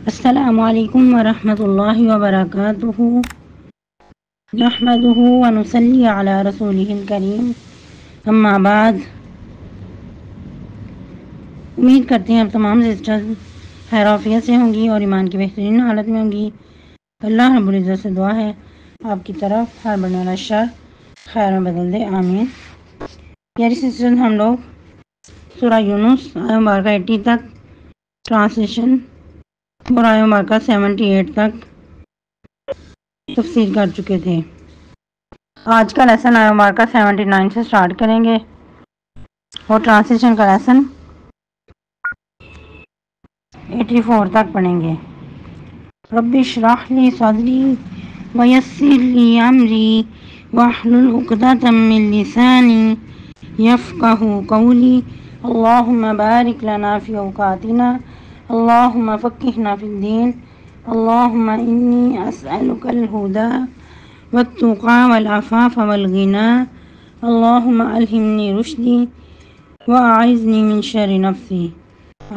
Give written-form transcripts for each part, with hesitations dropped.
السلام علیکم ورحمۃ اللہ وبرکاتہ، نحمدہ ونصلی علی رسولہ الکریم، اما بعد۔ امید کرتے ہیں اب تمام سسٹرز خیر عافیت سے ہوں گی اور ایمان کی بہترین حالت میں ہوں گی۔ اللہ رب العزت سے دعا ہے آپ کی طرف ہر بڑھنے والا شر خیر میں بدل دے، آمین۔ پیاری سسٹرز، ہم لوگ سورہ یونس آیہ مبارکہ 80 تک ٹرانسلیشن اور آیہ مبارکہ 78 تک تفسیر کر چکے تھے۔ آج کا لیسن آیہ مبارکہ 79 سے سٹارٹ کریں گے اور ٹرانسلیشن کا لیسن 84 تک پڑھیں گے۔ رب اشرح لی صدری ویسر لی امری واحلل عقدۃ من لسانی یفقہوا قولی۔ اللہم بارک لنا فی اوقاتنا، اللہم فقہنا فی الدین، اللہم انی اسألک الہدی والتقی والعفاف والغنی، اللہم الہمنی رشدی واعذنی من شر نفسی۔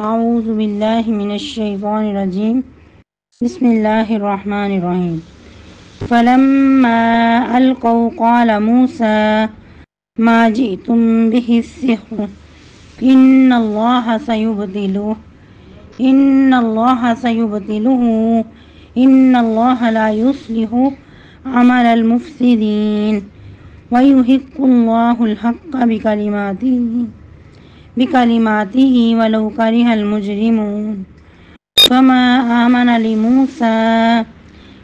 اعوذ باللہ من الشیطان الرجیم، بسم اللہ الرحمن الرحیم۔ فلما القوا قال موسیٰ ما جئتم به السحر ان اللہ سیبطلہ ان اللہ لا یصلح عمل المفسدین ویحق اللہ الحق بکلماتہ ولو کرہ المجرمون۔ فما آمن لموسیٰ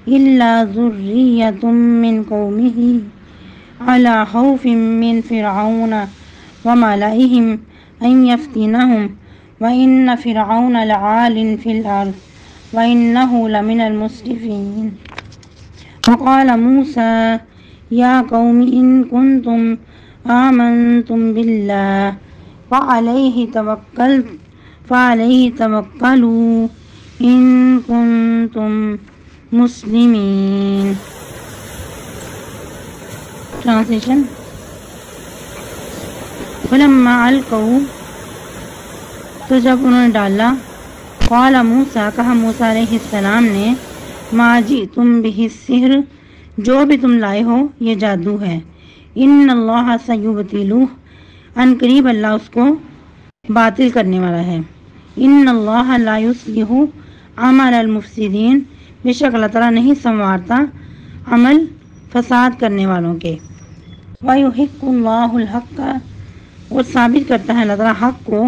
الا ذریۃ من قومہ علی خوف من فرعون وملئہم ان یفتنہم وإن فرعون لعال في الأرض وإنه لمن المسرفين۔ وقال موسى يا قوم إن كنتم آمنتم بالله فعليه توكلوا إن كنتم مسلمين۔ Translation۔ فلما القوا، تو جب انہوں نے ڈالا، قال موسیٰ، کہا موسیٰ علیہ السلام نے، ما جئتم بہ السحر، جو بھی تم لائے ہو یہ جادو ہے، ان اللہ سیبطلہ، ان قریب اللہ اس کو باطل کرنے والا ہے، ان اللہ لا یصلح عمل المفسدین، بے شک اللہ تعالیٰ نہیں سنوارتا عمل فساد کرنے والوں کے، ویحق اللہ الحق، اور ثابت کرتا ہے اللہ تعالیٰ حق کو،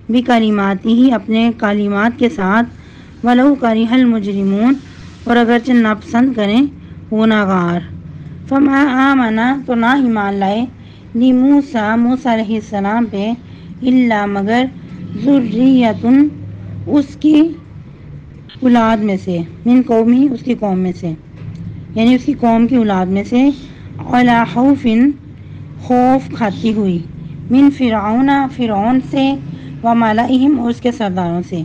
بکلماتہ ہی اپنے کلمات کے ساتھ، ولو کرہ المجرمون، اور اگرچہ ناپسند کریں گناہگار۔ فما آمنا، تو نہ ایمان لائے، لموسیٰ، موسیٰ علیہ السلام پہ، الا مگر، ذریۃ، اس کی اولاد میں سے، من قومی، اس کی قوم میں سے، یعنی اس کی قوم کی اولاد میں سے، علی خوف، خوف کھاتی ہوئی، من فرعون، فرعون سے، وملئہم، اور اس کے سرداروں سے،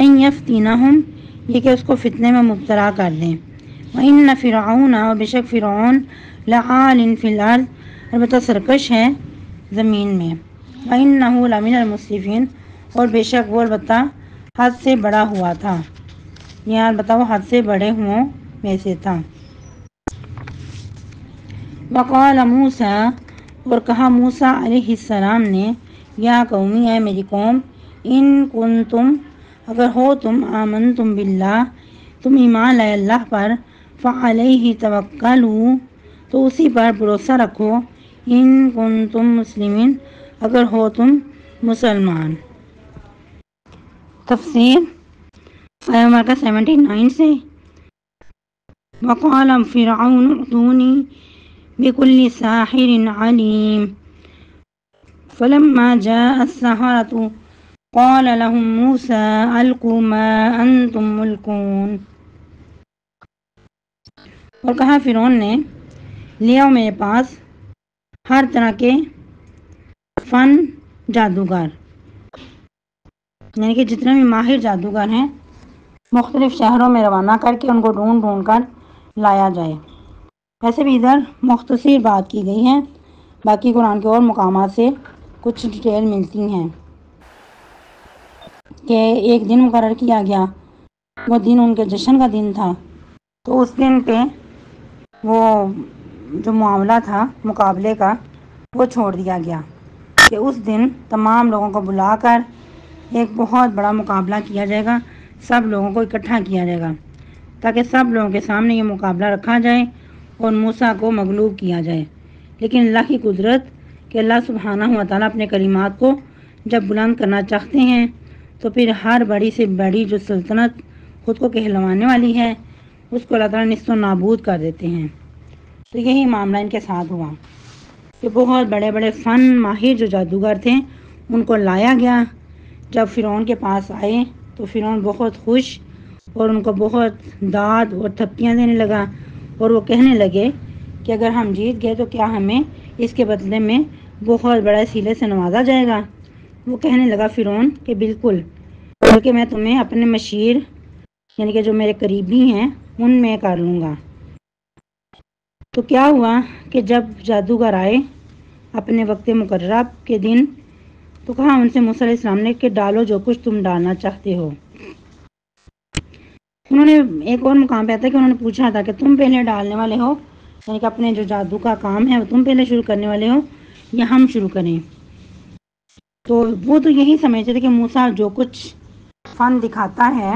ان یفتنہم، یہ کہ اس کو فتنے میں مبتلا کر دیں، وإن فرعون، اور بے شک فرعون، لعال فی الارض، البتہ سرکش ہے زمین میں، وإنہ لمن المسرفین، اور بے شک وہ البتہ حد سے بڑا ہوا تھا، یہاں البتہ وہ حد سے بڑے ہوں میں سے تھا۔ وقال موسیٰ، اور کہا موسیٰ علیہ السلام نے، یا قومی، اے میری قوم، ان کنتم، اگر ہو تم، آمنتم باللہ، تم ایمان لائے اللہ پر، فعلیہ توکلوا، تو اسی پر بھروسہ رکھو، ان کنتم مسلمین، اگر ہو تم مسلمان۔ تفسیر آیہ مبارکہ 79 سے، وقال فرعون ائتونی بکل ساحر علیم فلما جاء السحرة قال لهم موسى القوا ما انتم ملقون۔ اور کہا فرعون نے، لے آؤ میرے پاس ہر طرح کے فن جادوگر، یعنی کہ جتنے بھی ماہر جادوگر ہیں، مختلف شہروں میں روانہ کر کے ان کو ڈھونڈ ڈھونڈ کر لایا جائے۔ ویسے بھی ادھر مختصر بات کی گئی ہے، باقی قرآن کے اور مقامات سے کچھ ڈیٹیل ملتی ہیں کہ ایک دن مقرر کیا گیا وہ دن ان کے جشن کا دن تھا، تو اس دن پہ وہ جو معاملہ تھا مقابلے کا وہ چھوڑ دیا گیا کہ اس دن تمام لوگوں کو بلا کر ایک بہت بڑا مقابلہ کیا جائے گا، سب لوگوں کو اکٹھا کیا جائے گا تاکہ سب لوگوں کے سامنے یہ مقابلہ رکھا جائے اور موسیٰ کو مغلوب کیا جائے۔ لیکن اللہ کی قدرت کہ اللہ سبحانہ و تعالیٰ اپنے کلمات کو جب بلند کرنا چاہتے ہیں تو پھر ہر بڑی سے بڑی جو سلطنت خود کو کہلوانے والی ہے اس کو اللہ تعالیٰ نصف و نابود کر دیتے ہیں۔ تو یہی معاملہ ان کے ساتھ ہوا کہ بہت بڑے بڑے فن ماہر جو جادوگر تھے ان کو لایا گیا۔ جب فرعون کے پاس آئے تو فرعون بہت خوش اور ان کو بہت داد اور تھپکیاں دینے لگا، اور وہ کہنے لگے کہ اگر ہم جیت گئے تو کیا ہمیں اس کے بدلے میں بہت بڑے صلے سے نوازا جائے گا۔ وہ کہنے لگا فرعون کہ بالکل، بلکہ میں تمہیں اپنے مشیر یعنی کہ جو میرے قریبی ہیں ان میں کر لوں گا۔ تو کیا ہوا کہ جب جادوگر آئے اپنے وقت مقررہ کے دن تو کہا ان سے موسیٰ علیہ السلام نے کہ ڈالو جو کچھ تم ڈالنا چاہتے ہو۔ انہوں نے ایک اور مقام پہ آتا ہے کہ انہوں نے پوچھا تھا کہ تم پہلے ڈالنے والے ہو، یعنی کہ اپنے جو جادو کا کام ہے وہ تم پہلے شروع کرنے والے ہو یا ہم شروع کریں؟ تو وہ تو یہی سمجھتے تھے کہ موسیٰ جو کچھ فن دکھاتا ہے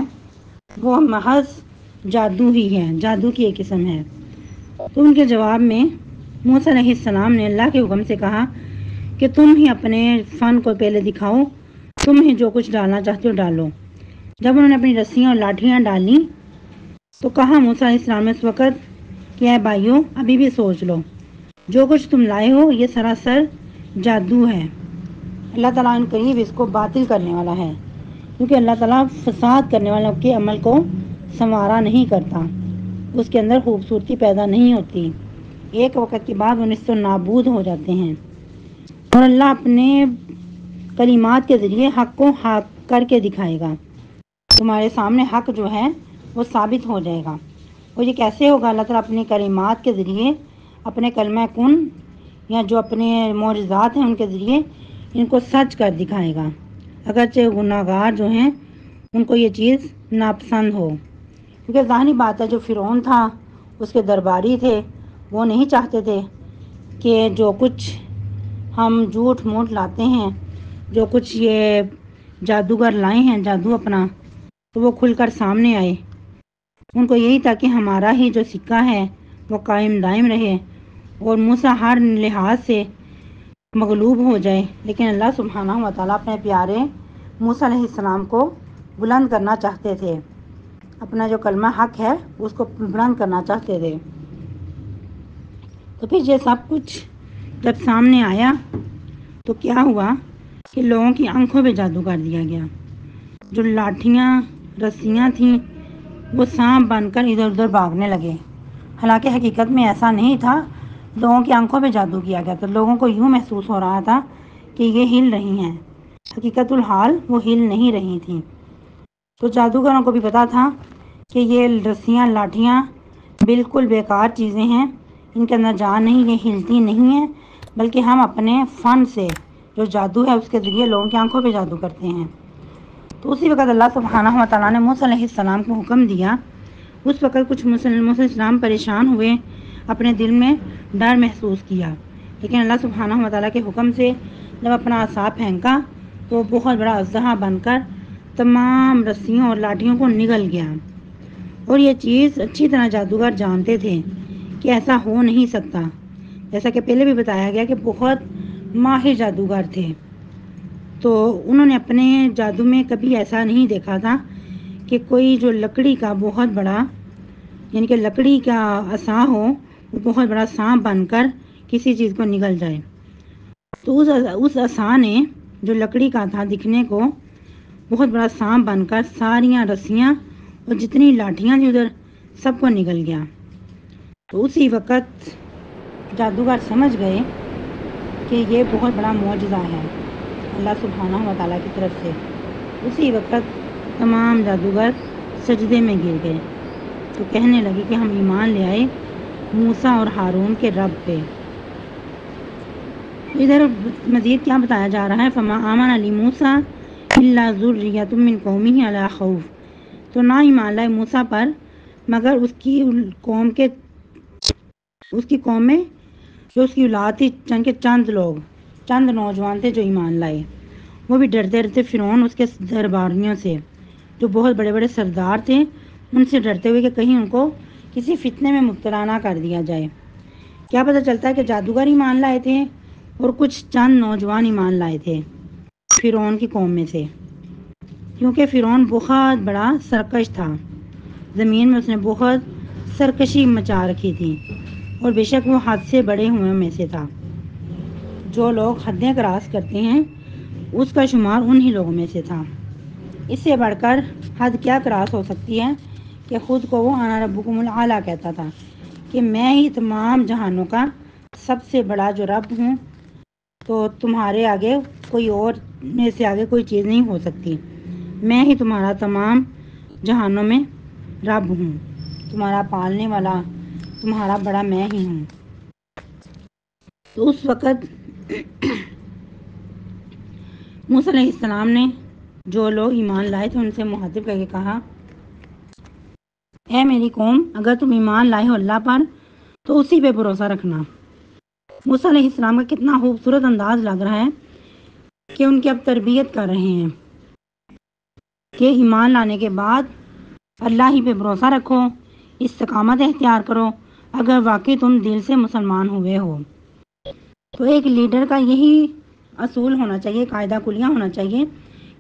وہ محض جادو ہی ہے، جادو کی ایک قسم ہے۔ تو ان کے جواب میں موسیٰ علیہ السلام نے اللہ کے حکم سے کہا کہ تم ہی اپنے فن کو پہلے دکھاؤ، تم ہی جو کچھ ڈالنا چاہتے ہو ڈالو۔ جب انہوں نے اپنی رسیاں اور لاٹھیاں ڈالیں تو کہا موسیٰ علیہ السلام نے اس وقت کہ اے بھائیو ابھی بھی سوچ لو، جو کچھ تم لائے ہو یہ سراسر جادو ہے۔ اللہ تعالیٰ ان قریب اس کو باطل کرنے والا ہے، کیونکہ اللہ تعالیٰ فساد کرنے والوں کے عمل کو سنوارا نہیں کرتا، اس کے اندر خوبصورتی پیدا نہیں ہوتی، ایک وقت کے بعد وہ نصف و نابود ہو جاتے ہیں۔ اور اللہ اپنے کلمات کے ذریعے حق کو حق کر کے دکھائے گا، تمہارے سامنے حق جو ہے وہ ثابت ہو جائے گا۔ اور یہ کیسے ہوگا؟ اللہ تعالیٰ اپنی کلمات کے ذریعے اپنے کلمہ کن یا جو اپنے معجزات ہیں ان کے ذریعے ان کو سچ کر دکھائے گا، اگرچہ گناہ گار جو ہیں ان کو یہ چیز ناپسند ہو، کیونکہ ظاہری بات ہے جو فرعون تھا اس کے درباری تھے وہ نہیں چاہتے تھے کہ جو کچھ ہم جھوٹ موٹ لاتے ہیں، جو کچھ یہ جادوگر لائے ہیں جادو اپنا، تو وہ کھل کر سامنے آئے۔ ان کو یہی تھا کہ ہمارا ہی جو سکہ ہے وہ قائم دائم رہے اور موسیٰ ہر لحاظ سے مغلوب ہو جائے۔ لیکن اللہ سبحانہ و تعالیٰ اپنے پیارے موسیٰ علیہ السلام کو بلند کرنا چاہتے تھے، اپنا جو کلمہ حق ہے اس کو بلند کرنا چاہتے تھے۔ تو پھر یہ سب کچھ جب سامنے آیا تو کیا ہوا کہ لوگوں کی آنکھوں پہ جادو کر دیا گیا، جو لاٹھیاں رسیاں تھیں وہ سانپ بن کر ادھر ادھر بھاگنے لگے، حالانکہ حقیقت میں ایسا نہیں تھا، لوگوں کی آنکھوں پہ جادو کیا گیا تو لوگوں کو یوں محسوس ہو رہا تھا کہ یہ ہل رہی ہیں، حقیقت الحال وہ ہل نہیں رہی تھیں۔ تو جادوگروں کو بھی پتا تھا کہ یہ رسیاں لاٹھیاں بالکل بیکار چیزیں ہیں، ان کے اندر جان نہیں، یہ ہلتی نہیں ہیں، بلکہ ہم اپنے فن سے جو جادو ہے اس کے ذریعے لوگوں کی آنکھوں پہ جادو کرتے ہیں۔ تو اسی وقت اللہ سبحانہ و تعالیٰ نے موسیٰ علیہ السلام کو حکم دیا۔ اس وقت کچھ موسیٰ علیہ السلام پریشان ہوئے، اپنے دل میں ڈر محسوس کیا، لیکن اللہ سبحانہ و تعالیٰ کے حکم سے جب اپنا عصا پھینکا تو وہ بہت بڑا اژدہا بن کر تمام رسیوں اور لاٹھیوں کو نگل گیا۔ اور یہ چیز اچھی طرح جادوگر جانتے تھے کہ ایسا ہو نہیں سکتا، جیسا کہ پہلے بھی بتایا گیا کہ بہت ماہر جادوگر تھے، تو انہوں نے اپنے جادو میں کبھی ایسا نہیں دیکھا تھا کہ کوئی جو لکڑی کا بہت بڑا یعنی کہ لکڑی کا عصا ہو وہ بہت بڑا سانپ بن کر کسی چیز کو نگل جائے۔ تو اس عصا نے جو لکڑی کا تھا دکھنے کو بہت بڑا سانپ بن کر ساریاں رسیاں اور جتنی لاٹھیاں تھیں ادھر سب کو نگل گیا۔ تو اسی وقت جادوگر سمجھ گئے کہ یہ بہت بڑا معجزہ ہے اللہ سبحانہ و تعالیٰ کی طرف سے۔ اسی وقت تمام جادوگر سجدے میں گر گئے تو کہنے لگے کہ ہم ایمان لے آئے موسیٰ اور ہارون کے رب پہ۔ ادھر مزید کیا بتایا جا رہا ہے، فما آمن علی موسیٰ الا ذریۃ من قومہ علی خوف، تو نہ ایمان لائے موسیٰ پر مگر اس کی قوم میں جو اس کی اولاد تھی چند نوجوان تھے جو ایمان لائے، وہ بھی ڈرتے ڈرتے فرعون اس کے درباریوں سے جو بہت بڑے بڑے سردار تھے ان سے ڈرتے ہوئے کہ کہیں ان کو کسی فتنے میں مبتلا نہ کر دیا جائے۔ کیا پتہ چلتا ہے کہ جادوگر ایمان لائے تھے اور کچھ چند نوجوان ایمان لائے تھے فرعون کی قوم میں سے، کیونکہ فرعون بہت بڑا سرکش تھا، زمین میں اس نے بہت سرکشی مچا رکھی تھی اور بے شک وہ حد سے بڑے ہوئے میں سے تھا۔ جو لوگ حدیں کراس کرتے ہیں اس کا شمار انہی لوگوں میں سے تھا۔ اس سے بڑھ کر حد کیا کراس ہو سکتی ہے کہ خود کو وہ انا ربکم الاعلی کہتا تھا کہ میں ہی تمام جہانوں کا سب سے بڑا جو رب ہوں، تو تمہارے آگے کوئی اور میں سے آگے کوئی چیز نہیں ہو سکتی، میں ہی تمہارا تمام جہانوں میں رب ہوں، تمہارا پالنے والا تمہارا بڑا میں ہی ہوں۔ تو اس وقت موسیٰ علیہ السلام نے جو لوگ ایمان لائے تھے ان سے مخاطب کر کے کہا، اے میری قوم، اگر تم ایمان لائے ہو اللہ پر تو اسی پہ بھروسہ رکھنا۔ موسیٰ علیہ السلام کا کتنا خوبصورت انداز لگ رہا ہے کہ ان کی اب تربیت کر رہے ہیں کہ ایمان لانے کے بعد اللہ ہی پہ بھروسہ رکھو، استقامت اختیار کرو اگر واقعی تم دل سے مسلمان ہوئے ہو۔ تو ایک لیڈر کا یہی اصول ہونا چاہیے، قاعدہ کلیہ ہونا چاہیے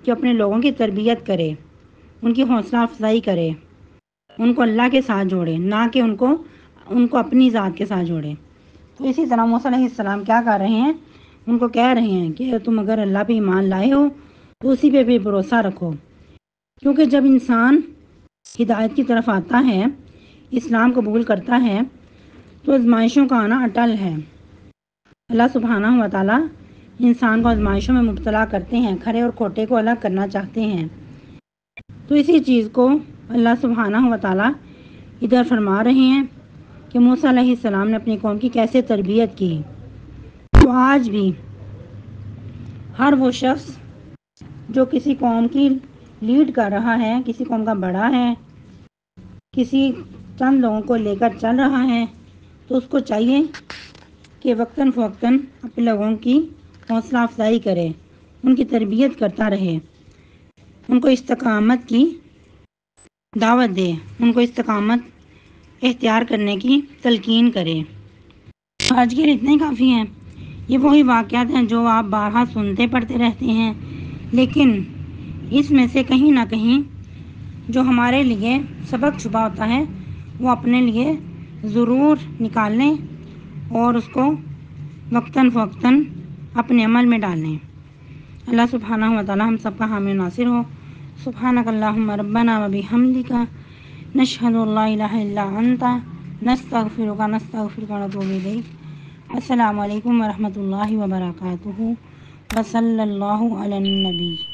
کہ اپنے لوگوں کی تربیت کرے، ان کی حوصلہ افزائی کرے، ان کو اللہ کے ساتھ جوڑے، نہ کہ ان کو اپنی ذات کے ساتھ جوڑے۔ تو اسی طرح موسیٰ علیہ السلام کیا کر رہے ہیں، ان کو کہہ رہے ہیں کہ تم اگر اللہ پہ ایمان لائے ہو تو اسی پہ بھی بھروسہ رکھو، کیونکہ جب انسان ہدایت کی طرف آتا ہے، اسلام قبول کرتا ہے تو آزمائشوں کا آنا اٹل ہے۔ اللہ سبحانہ و تعالیٰ انسان کو آزمائشوں میں مبتلا کرتے ہیں، کھرے اور کھوٹے کو الگ کرنا چاہتے ہیں۔ تو اسی چیز کو اللہ سبحانہ و تعالیٰ ادھر فرما رہے ہیں کہ موسیٰ علیہ السلام نے اپنی قوم کی کیسے تربیت کی۔ تو آج بھی ہر وہ شخص جو کسی قوم کی لیڈ کر رہا ہے، کسی قوم کا بڑا ہے، کسی چند لوگوں کو لے کر چل رہا ہے، تو اس کو چاہیے کہ وقتاً فوقتاً اپنے لوگوں کی حوصلہ افزائی کرے، ان کی تربیت کرتا رہے، ان کو استقامت کی دعوت دے، ان کو استقامت اختیار کرنے کی تلقین کرے۔ آج کے لیے اتنے کافی ہیں۔ یہ وہی واقعات ہیں جو آپ بارہا سنتے پڑھتے رہتے ہیں، لیکن اس میں سے کہیں نہ کہیں جو ہمارے لیے سبق چھپا ہوتا ہے وہ اپنے لیے ضرور نکال لیں اور اس کو وقتاً فوقتاً اپنے عمل میں ڈالیں۔ اللہ سبحانہ و تعالی ہم سب کا حامی و ناصر ہو۔ سبحانک اللہم ربنا و بحمدک، نشہد ان لا الہ الا انت، نستغفرک و نتوب الیک۔ السلام علیکم ورحمۃ اللہ وبرکاتہ، وصلی اللہ علی النبی۔